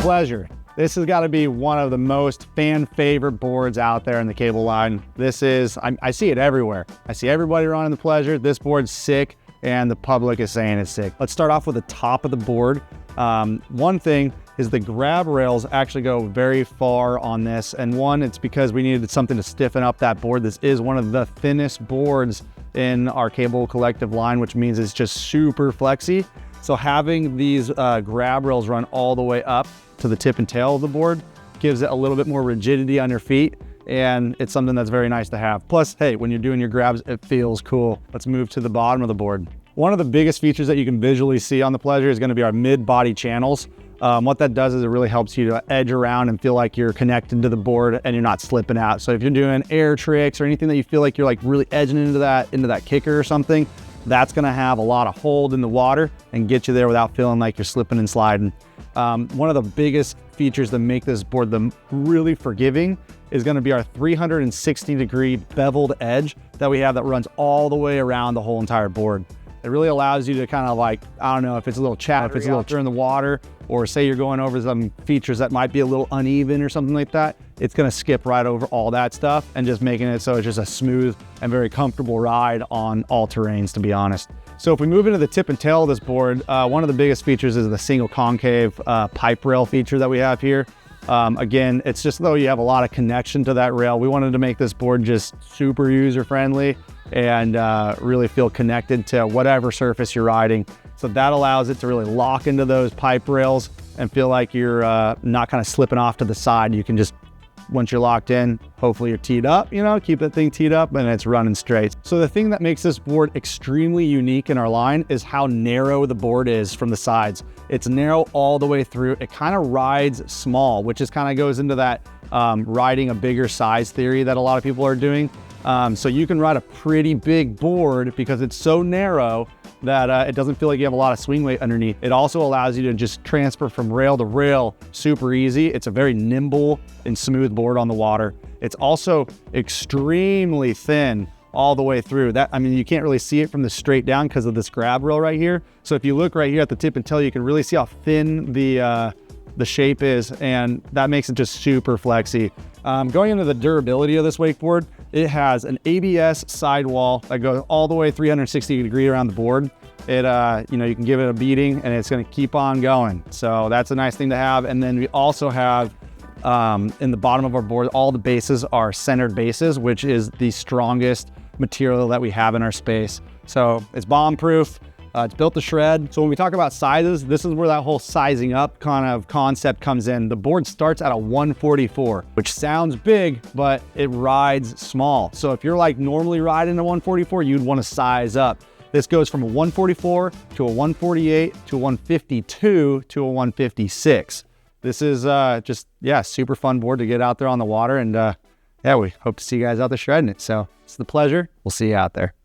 Pleasure. This has got to be one of the most fan favorite boards out there in the cable line. This is, I see it everywhere. I see everybody running the Pleasure. This board's sick and the public is saying it's sick. Let's start off with the top of the board. One thing is the grab rails actually go very far on this. And one, it's because we needed something to stiffen up that board. This is one of the thinnest boards in our cable collective line, which means it's just super flexy. So having these grab rails run all the way up to the tip and tail of the board gives it a little bit more rigidity on your feet, and it's something that's very nice to have. Plus, hey, when you're doing your grabs, it feels cool. Let's move to the bottom of the board. One of the biggest features that you can visually see on the Pleasure is going to be our mid-body channels. What that does is it really helps you to edge around and feel like you're connected to the board and you're not slipping out. So if you're doing air tricks or anything that you feel like you're like really edging into that kicker or something, that's gonna have a lot of hold in the water and get you there without feeling like you're slipping and sliding. One of the biggest features that make this board really forgiving is gonna be our 360-degree beveled edge that we have that runs all the way around the whole entire board. It really allows you to kind of like, I don't know if it's a little chattery, if it's a little turn in the water, or say you're going over some features that might be a little uneven or something like that, it's gonna skip right over all that stuff and just making it so it's just a smooth and very comfortable ride on all terrains, to be honest. So if we move into the tip and tail of this board, one of the biggest features is the single concave pipe rail feature that we have here. Again, it's just though you have a lot of connection to that rail, we wanted to make this board just super user-friendly and really feel connected to whatever surface you're riding. So that allows it to really lock into those pipe rails and feel like you're not kind of slipping off to the side. You can just, once you're locked in, hopefully you're teed up, you know, keep that thing teed up and it's running straight. So the thing that makes this board extremely unique in our line is how narrow the board is from the sides. It's narrow all the way through. It kind of rides small, which is kind of goes into that riding a bigger size theory that a lot of people are doing. So you can ride a pretty big board because it's so narrow that it doesn't feel like you have a lot of swing weight underneath. It also allows you to just transfer from rail to rail super easy. It's a very nimble and smooth board on the water. It's also extremely thin all the way through. That, I mean, you can't really see it from the straight down because of this grab rail right here. So if you look right here at the tip and tail, you can really see how thin the shape is, and that makes it just super flexy. Going into the durability of this wakeboard, it has an ABS sidewall that goes all the way 360 degree around the board. It, you know, you can give it a beating and it's gonna keep on going. So that's a nice thing to have. And then we also have, in the bottom of our board, all the bases are centered bases, which is the strongest material that we have in our space. So it's bomb-proof. It's built to shred. So when we talk about sizes, this is where that whole sizing up kind of concept comes in. The board starts at a 144, which sounds big, but it rides small. So if you're like normally riding a 144, you'd want to size up. This goes from a 144 to a 148 to a 152 to a 156. This is just, yeah, super fun board to get out there on the water. And yeah, we hope to see you guys out there shredding it. So it's the Pleasure. We'll see you out there.